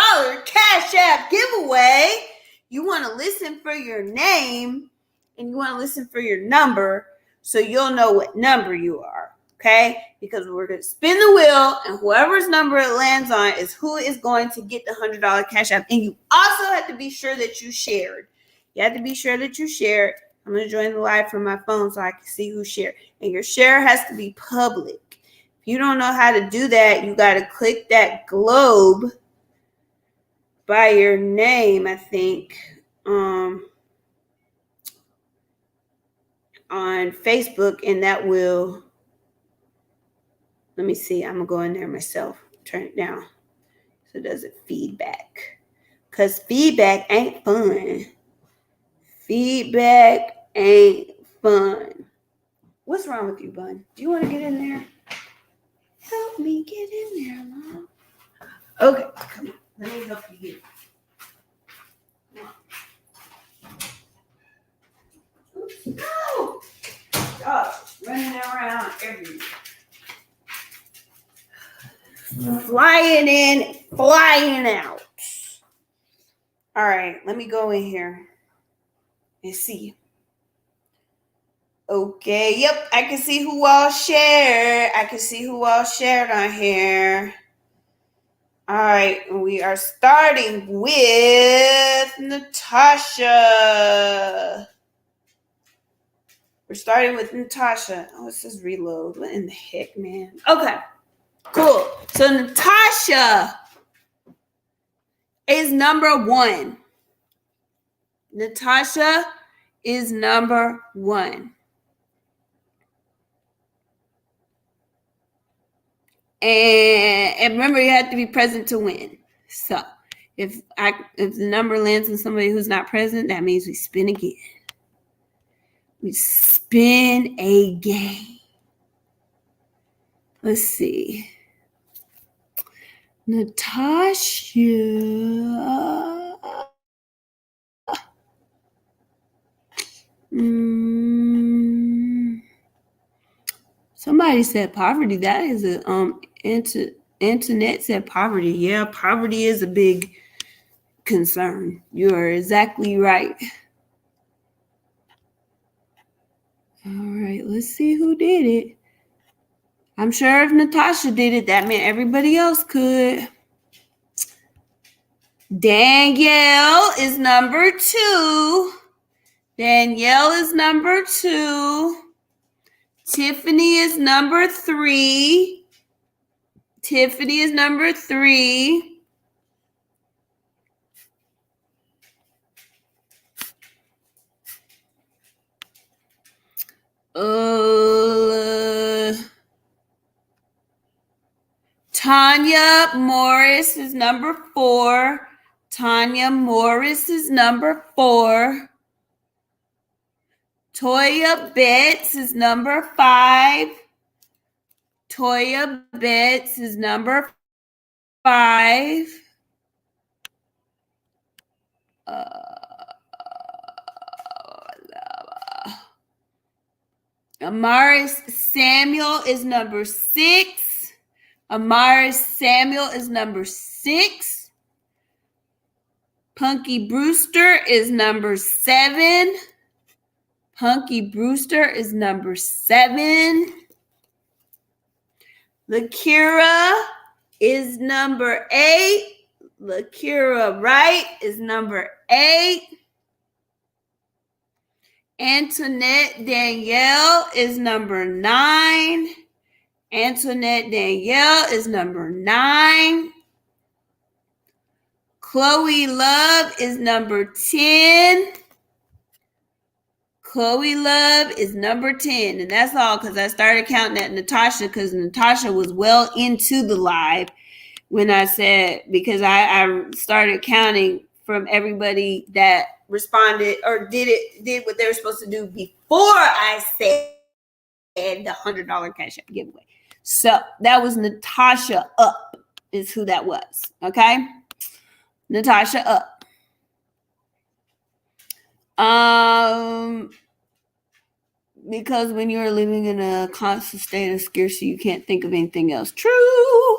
Cash App giveaway, you want to listen for your name and you want to listen for your number so you'll know what number you are, okay? Because we're going to spin the wheel, and whoever's number it lands on is who is going to get the $100 Cash App. And you also have to be sure that you shared. You have to be sure that you shared. I'm going to join the live from my phone so I can see who shared. And your share has to be public. If you don't know how to do that, you got to click that globe by your name, I think, on Facebook, and that will, let me see, I'm going to go in there myself, turn it down so it doesn't feedback, because feedback ain't fun. Feedback ain't fun. What's wrong with you, Bun? Do you want to get in there? Help me get in there, Mom. Okay, come on. Let me help you get. Oops. No! Oh, running around everywhere. Flying in, flying out. All right, let me go in here and see. Okay, yep, I can see who all shared. I can see who all shared on here. All right, we are starting with Natasha. We're starting with Natasha. Oh, it says reload. What in the heck, man? Okay, cool. So Natasha is number 1. Natasha is number 1. And remember, you have to be present to win. So if the number lands on somebody who's not present, that means we spin again. We spin again. Let's see. Natasha. Somebody said poverty. That is a Antoinette said poverty. Yeah, poverty is a big concern. You are exactly right. All right, let's see who did it. I'm sure if Natasha did it, that meant everybody else could. Danielle is number 2. Danielle is number 2. Tiffany is number 3. Tiffany is number 3. Tanya Morris is number 4. Tanya Morris is number 4. Toya Betts is number 5. Toya Betts is number 5. Amaris Samuel is number 6. Amaris Samuel is number 6. Punky Brewster is number 7. Punky Brewster is number 7. Lakira is number 8. Lakira Wright is number 8. Antoinette Danielle is number 9. Antoinette Danielle is number 9. Chloe Love is number 10. Chloe Love is number 10. And that's all because I started counting at Natasha because Natasha was well into the live when I said, because I started counting from everybody that responded or did what they were supposed to do before I said the $100 Cash App giveaway. So that was Natasha Up is who that was. Okay. Natasha Up. Because when you're living in a constant state of scarcity, you can't think of anything else. True.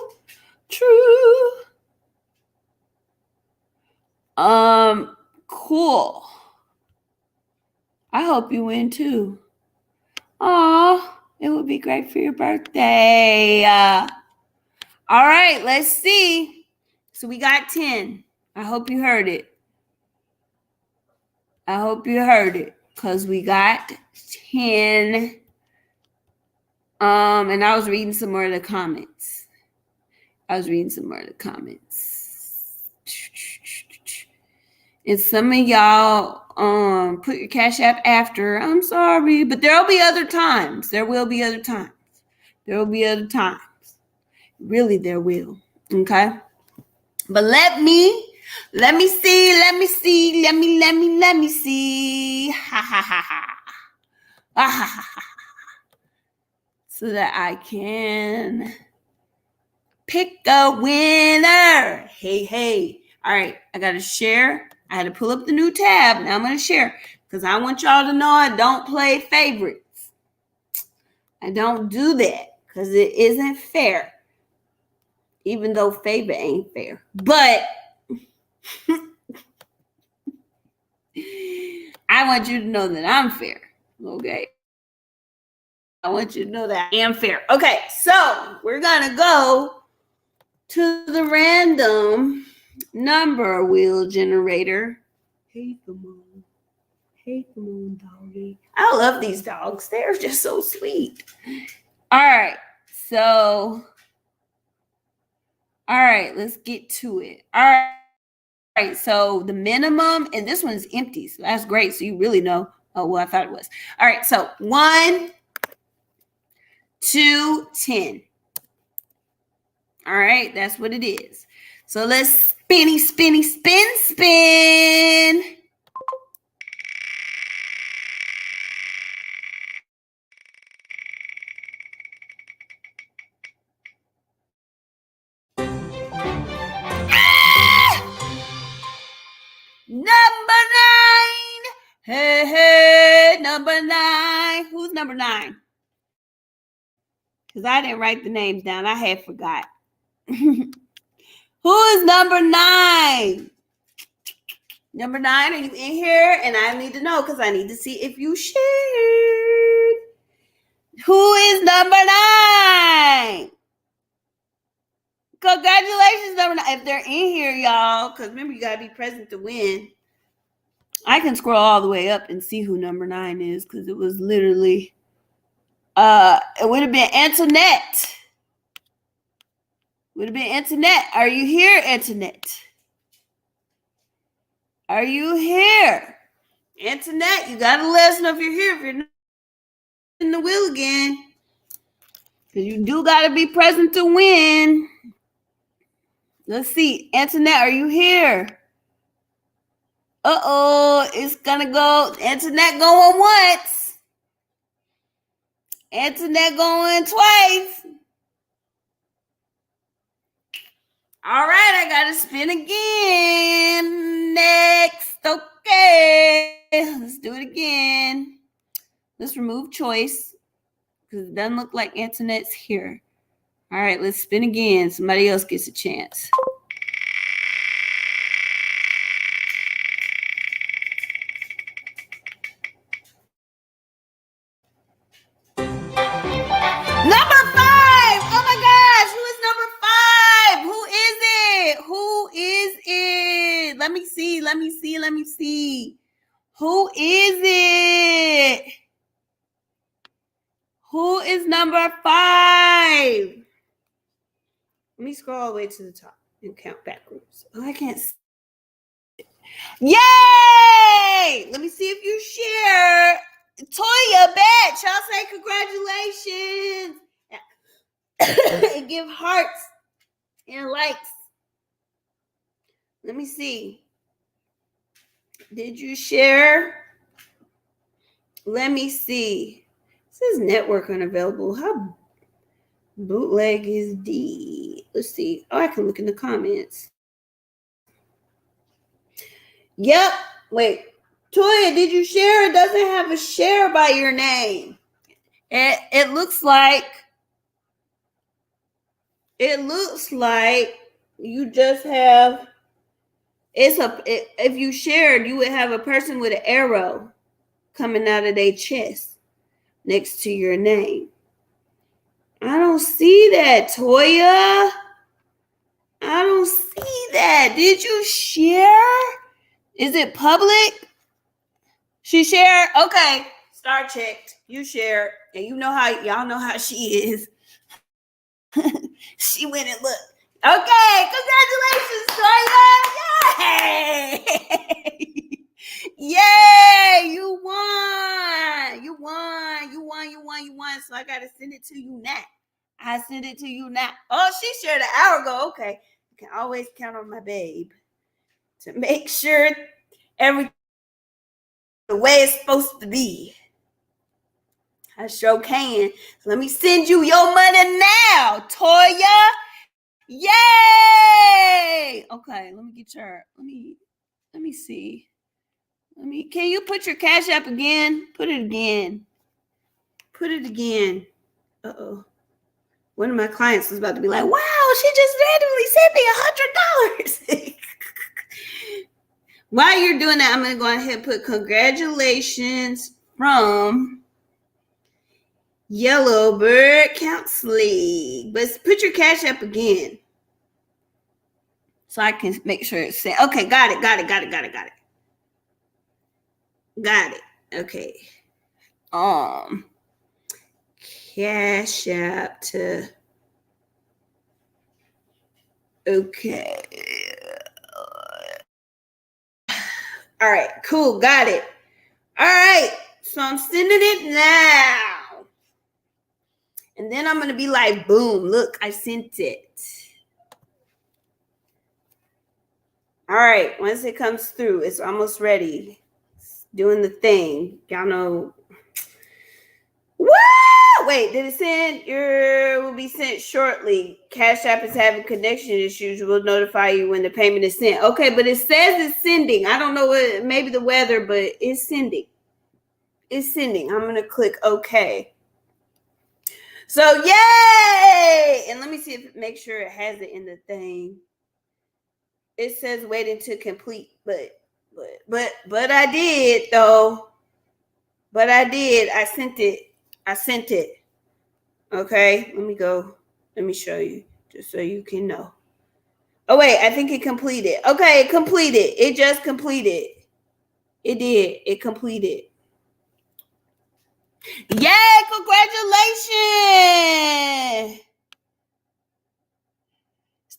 Cool. I hope you win too. Aw, it would be great for your birthday. All right, let's see. So we got 10. I hope you heard it. Because we got 10. And I was reading some more of the comments. And some of y'all put your Cash App after. I'm sorry, but there will be other times. Really, there will. Okay. But let me see. Ha ha ha ha. So that I can pick a winner. Hey. All right, I got to share. I had to pull up the new tab. Now I'm going to share because I want y'all to know I don't play favorites. I don't do that because it isn't fair. Even though favor ain't fair. But I want you to know that I'm fair. Okay. I want you to know that I am fair. Okay, so we're going to go to the random number wheel generator. Hey, come on, doggy. I love these dogs. They're just so sweet. All right, let's get to it. All right, so the minimum, and this one's empty, so that's great. So you really know. Oh, well, I thought it was. All right, so 1, 2, 10. All right, that's what it is. So let's spin. Number 9. Hey, number 9. Who's number 9? Because I didn't write the names down. I had forgot. Who is number 9? Number 9, are you in here? And I need to know because I need to see if you shared. Who is number 9? Congratulations, number 9. If they're in here, y'all, because remember, you got to be present to win. I can scroll all the way up and see who number 9 is because it was literally, it would have been Antoinette. Are you here, Antoinette? Are you here? Antoinette, you got to let us know if you're here. If you're not in the wheel again. Because you do got to be present to win. Let's see. Antoinette, are you here? It's gonna go. Antoinette going once. Antoinette going twice. All right, I gotta spin again. Next. Okay. Let's do it again. Let's remove choice because it doesn't look like Antoinette's here. All right, let's spin again. Somebody else gets a chance. Number 5. Oh my gosh, who is number 5? Who is it? Who is it? Let me see. Who is it? Who is number 5? Let me scroll all the way to the top and count backwards. Oh, I can't see. Yay! Let me see if you share. Toya, bet. Y'all say congratulations. And give hearts and likes. Let me see. Did you share? Let me see. It says network unavailable. How bootleg is D? Let's see. Oh, I can look in the comments. Yep. Wait. Toya, did you share? It doesn't have a share by your name. It looks like you just have if you shared, you would have a person with an arrow coming out of their chest next to your name. I don't see that, Toya. I don't see that. Did you share? Is it public? She shared. Okay. Star checked. You shared. And y'all know how she is. She went and looked. Okay. Congratulations, Toya. Yay. Yay. You won. So I got to send it to you now. Oh, she shared an hour ago. Okay. You can always count on my babe to make sure everything the way it's supposed to be. I sure can. So let me send you your money now, Toya. Yay! Okay, let me get your. Let me see. Can you put your Cash App again? Put it again. Uh-oh. One of my clients was about to be like, wow, she just randomly sent me $100. While you're doing that, I'm going to go ahead and put congratulations from Yellowbird Counseling. But put your Cash App again so I can make sure it's set. Okay, got it. Okay. Cash App to. Okay. All right, cool. Got it. All right. So I'm sending it now. And then I'm going to be like, boom, look, I sent it. All right. Once it comes through, it's almost ready. It's doing the thing. Y'all know. Woo! Wait, did it send? Will be sent shortly. Cash App is having connection issues. We'll notify you when the payment is sent. Okay, but it says it's sending. I don't know what, maybe the weather, but it's sending. I'm going to click OK. So, yay! And let me see if make sure it has it in the thing. It says waiting to complete, but I did though. But I did. I sent it. Okay, let me go. Let me show you just so you can know. Oh wait, I think it completed. Okay, it completed. It just completed. It did. It completed. Yay! Congratulations!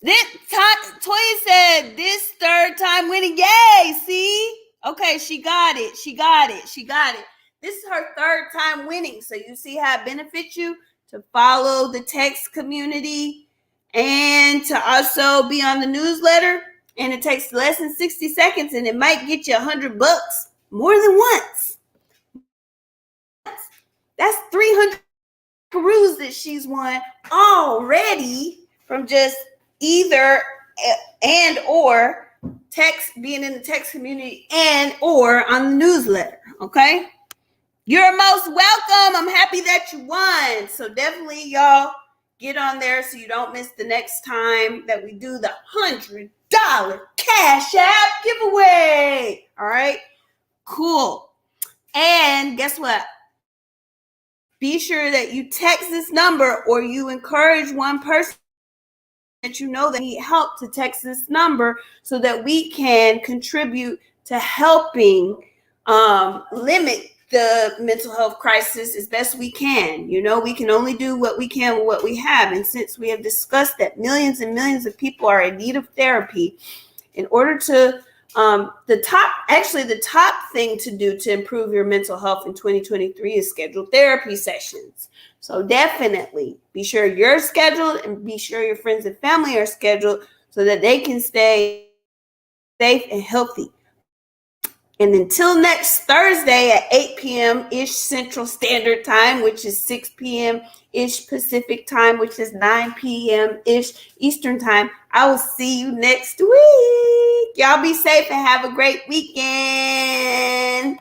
Toya said this third time winning. Yay! See? Okay, she got it. This is her third time winning. So you see how it benefits you to follow the text community and to also be on the newsletter. And it takes less than 60 seconds, and it might get you $100 more than once. That's 300 peruse that she's won already from just either and or text, being in the text community, and or on the newsletter. Okay, you're most welcome. I'm happy that you won. So definitely, y'all, get on there so you don't miss the next time that we do the $100 Cash App giveaway. All right, cool. And guess what? Be sure that you text this number, or you encourage one person that you know that need help to text this number, so that we can contribute to helping limit the mental health crisis as best we can. You know, we can only do what we can with what we have. And since we have discussed that millions and millions of people are in need of therapy, in order to the top thing to do to improve your mental health in 2023 is schedule therapy sessions. So definitely be sure you're scheduled, and be sure your friends and family are scheduled, so that they can stay safe and healthy. And until next Thursday at 8 p.m.-ish Central Standard Time, which is 6 p.m.-ish Pacific Time, which is 9 p.m.-ish Eastern Time, I will see you next week. Y'all be safe and have a great weekend.